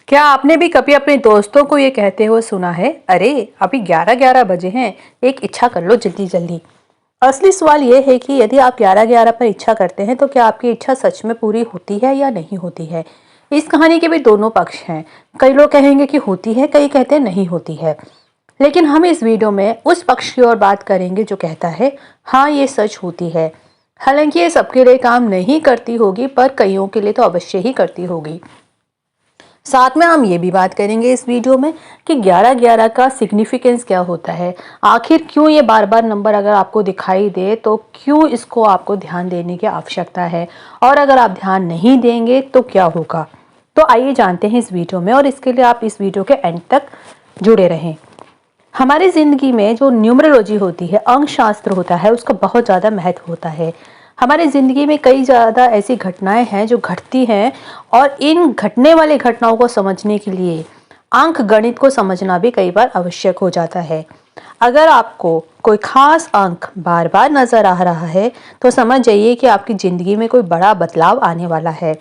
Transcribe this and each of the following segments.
क्या आपने भी कभी अपने दोस्तों को ये कहते हुए सुना है, अरे अभी 11-11 बजे हैं, एक इच्छा कर लो जल्दी जल्दी। असली सवाल ये है कि यदि आप 11-11 पर इच्छा करते हैं तो क्या आपकी इच्छा सच में पूरी होती है या नहीं होती है। इस कहानी के भी दोनों पक्ष हैं। कई लोग कहेंगे कि होती है, कई कहते हैं नहीं होती है। लेकिन हम इस वीडियो में उस पक्ष की ओर बात करेंगे जो कहता है हाँ ये सच होती है। हालांकि ये सबके लिए काम नहीं करती होगी, पर कईयों के लिए तो अवश्य ही करती होगी। साथ में हम ये भी बात करेंगे इस वीडियो में कि 11-11 का सिग्निफिकेंस क्या होता है। आखिर क्यों ये बार बार नंबर अगर आपको दिखाई दे तो क्यों इसको आपको ध्यान देने की आवश्यकता है, और अगर आप ध्यान नहीं देंगे तो क्या होगा। तो आइए जानते हैं इस वीडियो में, और इसके लिए आप इस वीडियो के एंड तक जुड़े रहें। हमारी जिंदगी में जो न्यूमरोलॉजी होती है, अंक शास्त्र होता है, उसका बहुत ज़्यादा महत्व होता है। हमारी ज़िंदगी में कई ज़्यादा ऐसी घटनाएं हैं जो घटती हैं, और इन घटने वाली घटनाओं को समझने के लिए अंक गणित को समझना भी कई बार आवश्यक हो जाता है। अगर आपको कोई खास अंक बार बार नज़र आ रहा है तो समझ जाइए कि आपकी ज़िंदगी में कोई बड़ा बदलाव आने वाला है।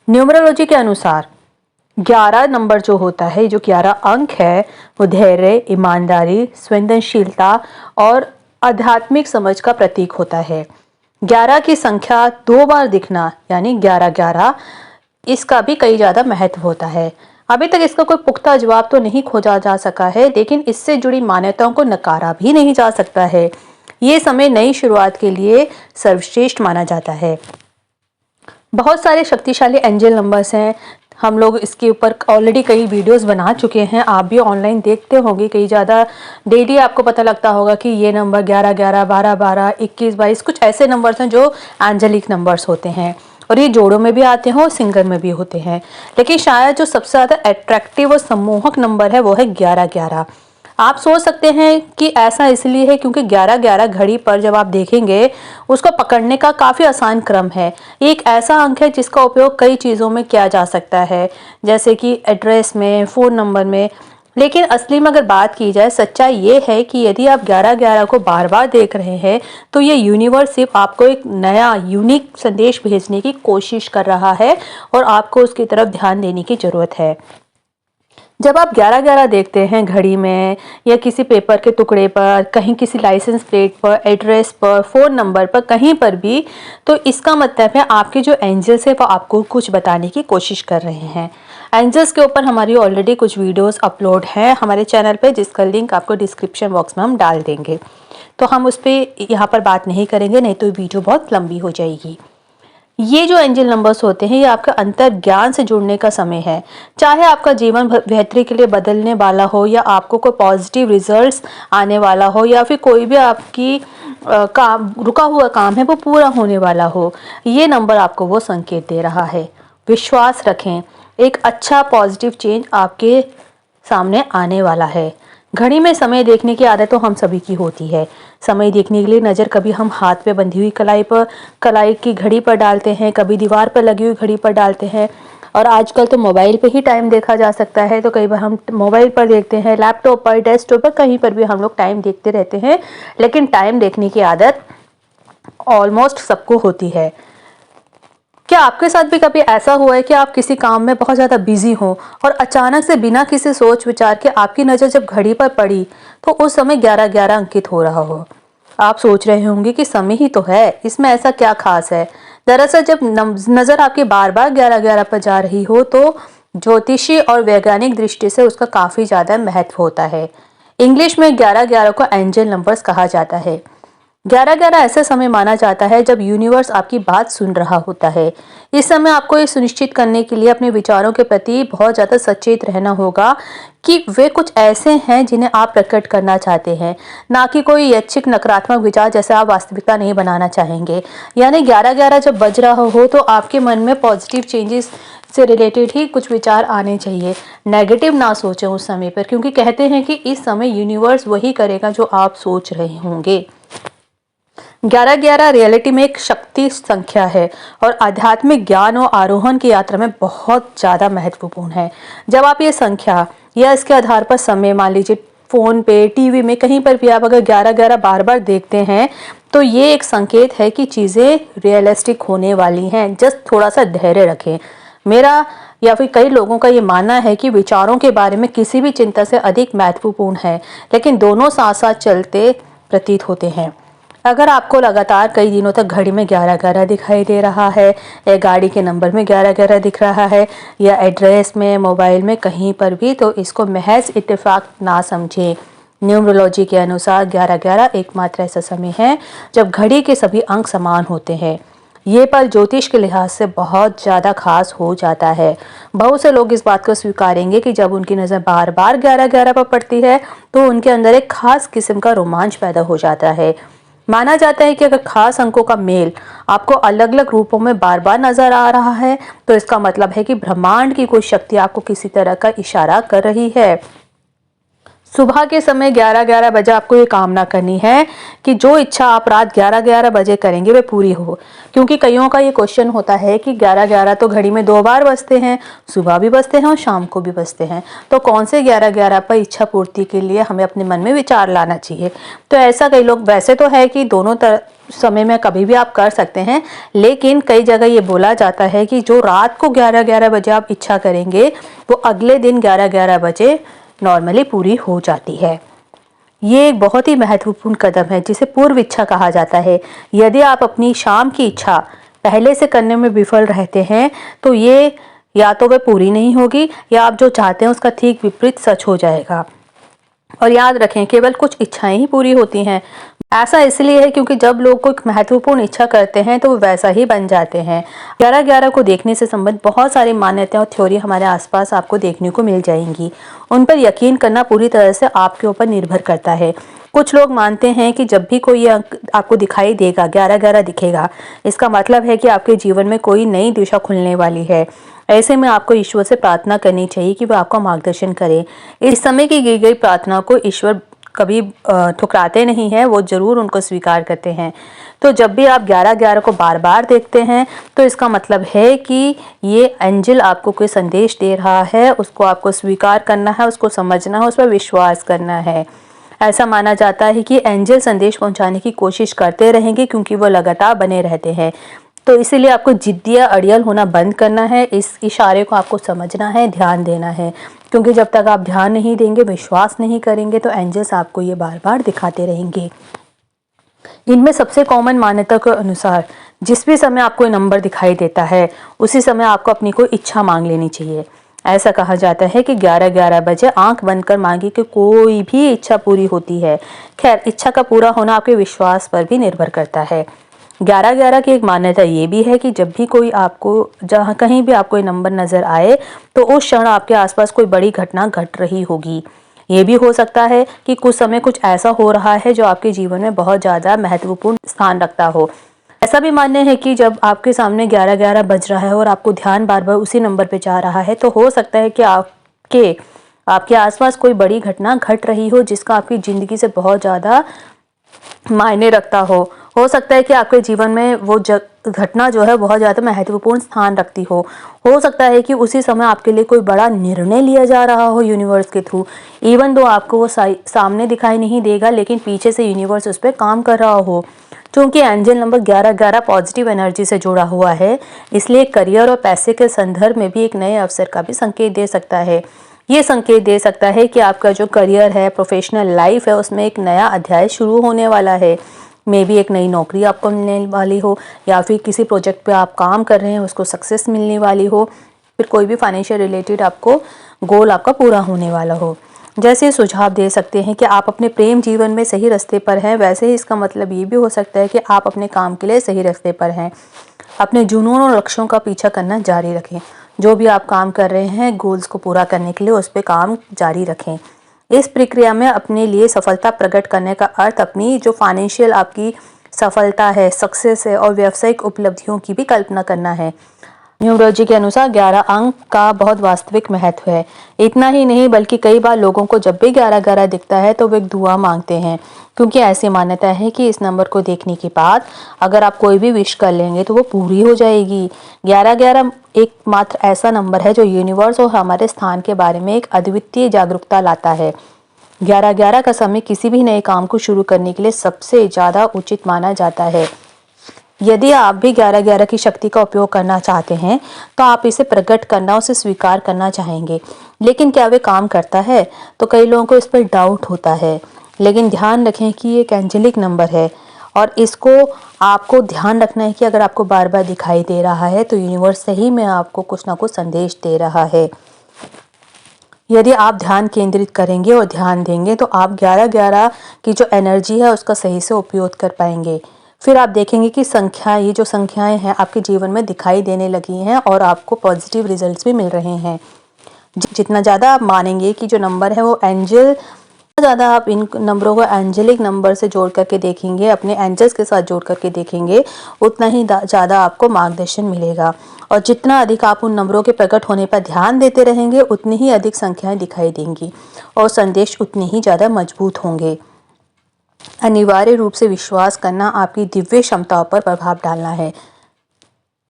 न्यूमरोलॉजी के अनुसार 11 नंबर जो होता है, जो 11 अंक है, वो धैर्य, ईमानदारी, संवेदनशीलता और आध्यात्मिक समझ का प्रतीक होता है। 11 की संख्या 2 बार दिखना यानी 11-11, इसका भी कई ज़्यादा महत्व होता है। अभी तक इसका कोई पुख्ता जवाब तो नहीं खोजा जा सका है, लेकिन इससे जुड़ी मान्यताओं को नकारा भी नहीं जा सकता है। ये समय नई शुरुआत के लिए सर्वश्रेष्ठ माना जाता है। बहुत सारे शक्तिशाली एंजल नंबर्स हैं। हम लोग इसके ऊपर ऑलरेडी कई वीडियोस बना चुके हैं, आप भी ऑनलाइन देखते होंगे। कई ज़्यादा डेली आपको पता लगता होगा कि ये नंबर 11-11, 12-12, 21-22 कुछ ऐसे नंबर्स हैं जो एंजेलिक नंबर्स होते हैं, और ये जोड़ों में भी आते हैं और सिंगल में भी होते हैं। लेकिन शायद जो सबसे ज़्यादा अट्रैक्टिव और सम्मोहक नंबर है वो है 11-11। आप सोच सकते हैं कि ऐसा इसलिए है क्योंकि 11-11 घड़ी पर जब आप देखेंगे उसको पकड़ने का काफ़ी आसान क्रम है। ये एक ऐसा अंक है जिसका उपयोग कई चीज़ों में किया जा सकता है, जैसे कि एड्रेस में, फ़ोन नंबर में। लेकिन असली में अगर बात की जाए, सच्चाई ये है कि यदि आप 11-11 को बार बार देख रहे हैं तो ये यूनिवर्स सिर्फ आपको एक नया यूनिक संदेश भेजने की कोशिश कर रहा है, और आपको उसकी तरफ ध्यान देने की ज़रूरत है। जब आप 11-11 देखते हैं घड़ी में या किसी पेपर के टुकड़े पर, कहीं किसी लाइसेंस प्लेट पर, एड्रेस पर, फ़ोन नंबर पर, कहीं पर भी, तो इसका मतलब है आपके जो एंजल्स है वो आपको कुछ बताने की कोशिश कर रहे हैं। एंजल्स के ऊपर हमारी ऑलरेडी कुछ वीडियोस अपलोड हैं हमारे चैनल पे, जिसका लिंक आपको डिस्क्रिप्शन बॉक्स में हम डाल देंगे। तो हम उस पर यहाँ पर बात नहीं करेंगे, नहीं तो वीडियो बहुत लंबी हो जाएगी। ये जो एंजल नंबर्स होते हैं, ये आपका अंतर ज्ञान से जुड़ने का समय है। चाहे आपका जीवन बेहतरी के लिए बदलने वाला हो, या आपको कोई पॉजिटिव रिजल्ट्स आने वाला हो, या फिर कोई भी आपकी काम रुका हुआ काम है वो पूरा होने वाला हो, ये नंबर आपको वो संकेत दे रहा है। विश्वास रखें, एक अच्छा पॉजिटिव चेंज आपके सामने आने वाला है। घड़ी में समय देखने की आदत तो हम सभी की होती है। समय देखने के लिए नज़र कभी हम हाथ पे बंधी हुई कलाई की घड़ी पर डालते हैं, कभी दीवार पर लगी हुई घड़ी पर डालते हैं, और आजकल तो मोबाइल पे ही टाइम देखा जा सकता है। तो कई बार हम मोबाइल पर देखते हैं, लैपटॉप पर, डेस्कटॉप पर, कहीं पर भी हम लोग टाइम देखते रहते हैं। लेकिन टाइम देखने की आदत ऑलमोस्ट सबको होती है। क्या आपके साथ भी कभी ऐसा हुआ है कि आप किसी काम में बहुत ज़्यादा बिजी हो, और अचानक से बिना किसी सोच विचार के आपकी नज़र जब घड़ी पर पड़ी तो उस समय 11-11 अंकित हो रहा हो। आप सोच रहे होंगे कि समय ही तो है, इसमें ऐसा क्या खास है। दरअसल जब नज़र आपकी बार बार 11-11 पर जा रही हो तो ज्योतिषी और वैज्ञानिक दृष्टि से उसका काफ़ी ज़्यादा महत्व होता है। इंग्लिश में 11-11 को एंजल नंबर्स कहा जाता है। 11-11 ऐसा समय माना जाता है जब यूनिवर्स आपकी बात सुन रहा होता है। इस समय आपको ये सुनिश्चित करने के लिए अपने विचारों के प्रति बहुत ज़्यादा सचेत रहना होगा कि वे कुछ ऐसे हैं जिन्हें आप प्रकट करना चाहते हैं, ना कि कोई यादृच्छिक नकारात्मक विचार जैसे आप वास्तविकता नहीं बनाना चाहेंगे। यानी 11-11 जब बज रहा हो तो आपके मन में पॉजिटिव चेंजेस से रिलेटेड ही कुछ विचार आने चाहिए। नेगेटिव ना सोचें उस समय पर, क्योंकि कहते हैं कि इस समय यूनिवर्स वही करेगा जो आप सोच रहे होंगे। 11-11 रियलिटी में एक शक्ति संख्या है, और आध्यात्मिक ज्ञान और आरोहण की यात्रा में बहुत ज़्यादा महत्वपूर्ण है। जब आप ये संख्या या इसके आधार पर समय, मान लीजिए फ़ोन पे, टीवी में, कहीं पर भी आप अगर 11-11 बार बार देखते हैं तो ये एक संकेत है कि चीज़ें रियलिस्टिक होने वाली हैं। जस्ट थोड़ा सा धैर्य रखें। मेरा या फिर कई लोगों का ये मानना है कि विचारों के बारे में किसी भी चिंता से अधिक महत्वपूर्ण है, लेकिन दोनों साथ साथ चलते प्रतीत होते हैं। अगर आपको लगातार कई दिनों तक घड़ी में 11-11 दिखाई दे रहा है, या गाड़ी के नंबर में 11-11 दिख रहा है, या एड्रेस में, मोबाइल में, कहीं पर भी, तो इसको महज इत्तेफाक ना समझें। न्यूमरोलॉजी के अनुसार 11-11 एकमात्र ऐसा समय है जब घड़ी के सभी अंक समान होते हैं। ये पल ज्योतिष के लिहाज से बहुत ज़्यादा खास हो जाता है। बहुत से लोग इस बात को स्वीकारेंगे कि जब उनकी नज़र बार बार 11-11 पर पड़ती है तो उनके अंदर एक खास किस्म का रोमांच पैदा हो जाता है। माना जाता है कि अगर खास अंकों का मेल आपको अलग अलग रूपों में बार बार नजर आ रहा है तो इसका मतलब है कि ब्रह्मांड की कोई शक्ति आपको किसी तरह का इशारा कर रही है। सुबह के समय 11-11 बजे आपको ये कामना करनी है कि जो इच्छा आप रात 11-11 बजे करेंगे वे पूरी हो। क्योंकि कईयों का ये क्वेश्चन होता है कि 11-11 तो घड़ी में 2 बार बजते हैं, सुबह भी बजते हैं और शाम को भी बजते हैं, तो कौन से 11-11 पर इच्छा पूर्ति के लिए हमें अपने मन में विचार लाना चाहिए। तो ऐसा कई लोग, वैसे तो है कि दोनों समय में कभी भी आप कर सकते हैं, लेकिन कई जगह ये बोला जाता है कि जो रात को 11-11 बजे आप इच्छा करेंगे वो अगले दिन 11-11 बजे नॉर्मली पूरी हो जाती है। ये एक बहुत ही महत्वपूर्ण कदम है जिसे पूर्व इच्छा कहा जाता है। यदि आप अपनी शाम की इच्छा पहले से करने में विफल रहते हैं तो ये या तो वह पूरी नहीं होगी या आप जो चाहते हैं उसका ठीक विपरीत सच हो जाएगा। और याद रखें, केवल कुछ इच्छाएं ही पूरी होती हैं। ऐसा इसलिए है क्योंकि जब लोग कोई महत्वपूर्ण इच्छा करते हैं तो वो वैसा ही बन जाते हैं। 11-11 को देखने से संबंधित बहुत सारी मान्यताएं और थ्योरी हमारे आसपास आपको देखने को मिल जाएंगी। उन पर यकीन करना पूरी तरह से आपके ऊपर निर्भर करता है। कुछ लोग मानते हैं कि जब भी कोई अंक आपको दिखाई देगा, 11-11 दिखेगा, इसका मतलब है कि आपके जीवन में कोई नई दिशा खुलने वाली है। ऐसे में आपको ईश्वर से प्रार्थना करनी चाहिए कि वह आपका मार्गदर्शन करे। इस समय की गई प्रार्थना को ईश्वर कभी ठुकराते नहीं हैं, वो जरूर उनको स्वीकार करते हैं। तो जब भी आप 11-11 को बार बार देखते हैं तो इसका मतलब है कि ये एंजल आपको कोई संदेश दे रहा है, उसको आपको स्वीकार करना है, उसको समझना है, उस पर विश्वास करना है। ऐसा माना जाता है कि एंजल संदेश पहुंचाने की कोशिश करते रहेंगे क्योंकि वो लगातार बने रहते हैं। तो इसीलिए आपको जिद्दी या अड़ियल होना बंद करना है, इस इशारे को आपको समझना है, ध्यान देना है। क्योंकि जब तक आप ध्यान नहीं देंगे, विश्वास नहीं करेंगे, तो एंजल्स आपको ये बार बार दिखाते रहेंगे। इनमें सबसे कॉमन मान्यता के अनुसार जिस भी समय आपको नंबर दिखाई देता है उसी समय आपको अपनी कोई इच्छा मांग लेनी चाहिए। ऐसा कहा जाता है कि 11-11 बजे आंख बंद कर मांगी कि कोई भी इच्छा पूरी होती है। खैर, इच्छा का पूरा होना आपके विश्वास पर भी निर्भर करता है। 11-11 की एक मान्यता ये भी है कि जब भी कोई आपको, जहाँ कहीं भी आपको ये नंबर नजर आए तो उस क्षण आपके आसपास कोई बड़ी घटना घट रही होगी। ये भी हो सकता है कि कुछ समय कुछ ऐसा हो रहा है जो आपके जीवन में बहुत ज़्यादा महत्वपूर्ण स्थान रखता हो। ऐसा भी मान्य है कि जब आपके सामने 11-11 बज रहा है और आपको ध्यान बार बार उसी नंबर पे जा रहा है तो हो सकता है कि आपके आसपास कोई बड़ी घटना घट रही हो जिसका आपकी ज़िंदगी से बहुत ज़्यादा मायने रखता हो सकता है कि आपके जीवन में वो घटना जो है बहुत ज़्यादा महत्वपूर्ण स्थान रखती हो सकता है कि उसी समय आपके लिए कोई बड़ा निर्णय लिया जा रहा हो यूनिवर्स के थ्रू। इवन दो आपको वो सामने दिखाई नहीं देगा, लेकिन पीछे से यूनिवर्स उस पर काम कर रहा हो। क्योंकि एंजल नंबर 11-11 पॉजिटिव एनर्जी से जुड़ा हुआ है, इसलिए करियर और पैसे के संदर्भ में भी एक नए अवसर का भी संकेत दे सकता है। ये संकेत दे सकता है कि आपका जो करियर है, प्रोफेशनल लाइफ है, उसमें एक नया अध्याय शुरू होने वाला है। मे बी एक नई नौकरी आपको मिलने वाली हो, या फिर किसी प्रोजेक्ट पे आप काम कर रहे हैं उसको सक्सेस मिलने वाली हो, फिर कोई भी फाइनेंशियल रिलेटेड आपको गोल आपका पूरा होने वाला हो। जैसे सुझाव दे सकते हैं कि आप अपने प्रेम जीवन में सही रास्ते पर हैं, वैसे ही इसका मतलब ये भी हो सकता है कि आप अपने काम के लिए सही रास्ते पर हैं। अपने जुनून और लक्ष्यों का पीछा करना जारी रखें। जो भी आप काम कर रहे हैं, गोल्स को पूरा करने के लिए उस पर काम जारी रखें। इस प्रक्रिया में अपने लिए सफलता प्रकट करने का अर्थ अपनी जो फाइनेंशियल आपकी सफलता है, सक्सेस है, और व्यावसायिक उपलब्धियों की भी कल्पना करना है। न्यूमरोलॉजी के अनुसार 11 अंक का बहुत वास्तविक महत्व है। इतना ही नहीं बल्कि कई बार लोगों को जब भी 11-11 दिखता है तो वे एक दुआ मांगते हैं, क्योंकि ऐसी मान्यता है कि इस नंबर को देखने के बाद अगर आप कोई भी विश कर लेंगे तो वो पूरी हो जाएगी। 11-11 एक मात्र ऐसा नंबर है जो यूनिवर्स और हमारे स्थान के बारे में एक अद्वितीय जागरूकता लाता है। 11-11 का समय किसी भी नए काम को शुरू करने के लिए सबसे ज़्यादा उचित माना जाता है। यदि आप भी 11-11 की शक्ति का उपयोग करना चाहते हैं तो आप इसे प्रकट करना, उसे स्वीकार करना चाहेंगे, लेकिन क्या वे काम करता है? तो कई लोगों को इस पर डाउट होता है। लेकिन ध्यान रखें कि ये एक एंजेलिक नंबर है और इसको आपको ध्यान रखना है कि अगर आपको बार बार दिखाई दे रहा है तो यूनिवर्स सही में आपको कुछ ना कुछ संदेश दे रहा है। यदि आप ध्यान केंद्रित करेंगे और ध्यान देंगे तो आप 11-11 की जो एनर्जी है उसका सही से उपयोग कर पाएंगे। फिर आप देखेंगे कि ये जो संख्याएं हैं आपके जीवन में दिखाई देने लगी हैं और आपको पॉजिटिव रिजल्ट्स भी मिल रहे हैं। जितना ज़्यादा आप मानेंगे कि जो नंबर है वो एंजल, ज़्यादा आप इन नंबरों को एंजेलिक नंबर से जोड़ करके देखेंगे, अपने एंजल्स के साथ जोड़ करके देखेंगे, उतना ही ज़्यादा आपको मार्गदर्शन मिलेगा। और जितना अधिक आप उन नंबरों के प्रकट होने पर ध्यान देते रहेंगे उतनी ही अधिक संख्याएं दिखाई देंगी और संदेश उतने ही ज़्यादा मजबूत होंगे। अनिवार्य रूप से विश्वास करना आपकी दिव्य क्षमताओं पर प्रभाव डालना है।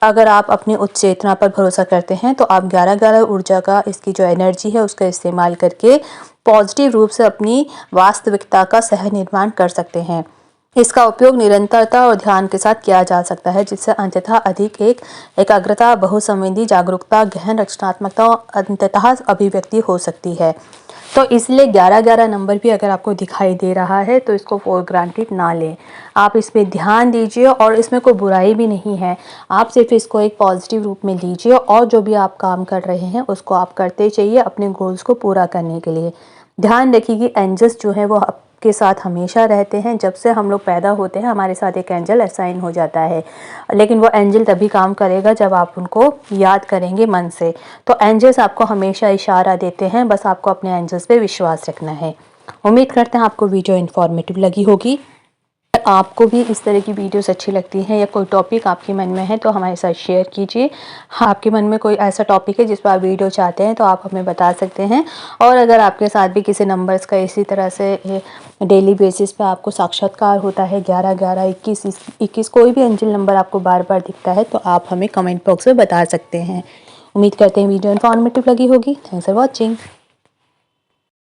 अगर आप अपनी उच्च चेतना पर भरोसा करते हैं तो आप 11-11 ऊर्जा का, इसकी जो एनर्जी है उसका इस्तेमाल करके पॉजिटिव रूप से अपनी वास्तविकता का सह निर्माण कर सकते हैं। इसका उपयोग निरंतरता और ध्यान के साथ किया जा सकता है, जिससे अंततः अधिक एकाग्रता, बहुसंवेदी जागरूकता, गहन रचनात्मकता और अंततः अभिव्यक्ति हो सकती है। तो इसलिए 11-11 नंबर भी अगर आपको दिखाई दे रहा है तो इसको फॉर ग्रांटेड ना लें। आप इस पे ध्यान दीजिए और इसमें कोई बुराई भी नहीं है। आप सिर्फ इसको एक पॉजिटिव रूप में लीजिए और जो भी आप काम कर रहे हैं उसको आप करते चाहिए अपने गोल्स को पूरा करने के लिए। ध्यान रखिए कि एंजल्स जो है वो आपके साथ हमेशा रहते हैं। जब से हम लोग पैदा होते हैं हमारे साथ एक एंजल असाइन हो जाता है, लेकिन वो एंजल तभी काम करेगा जब आप उनको याद करेंगे मन से। तो एंजल्स आपको हमेशा इशारा देते हैं, बस आपको अपने एंजल्स पे विश्वास रखना है। उम्मीद करते हैं आपको वीडियो इन्फॉर्मेटिव लगी होगी। आपको भी इस तरह की वीडियोस अच्छी लगती हैं या कोई टॉपिक आपके मन में है तो हमारे साथ शेयर कीजिए। हाँ, आपके मन में कोई ऐसा टॉपिक है जिस पर आप वीडियो चाहते हैं तो आप हमें बता सकते हैं। और अगर आपके साथ भी किसी नंबर्स का इसी तरह से डेली बेसिस पे आपको साक्षात्कार होता है, 11-11, 21-21, कोई भी एंजल नंबर आपको बार बार दिखता है तो आप हमें कमेंट बॉक्स में बता सकते हैं। उम्मीद करते हैं वीडियो इन्फॉर्मेटिव लगी होगी। Thanks for watching.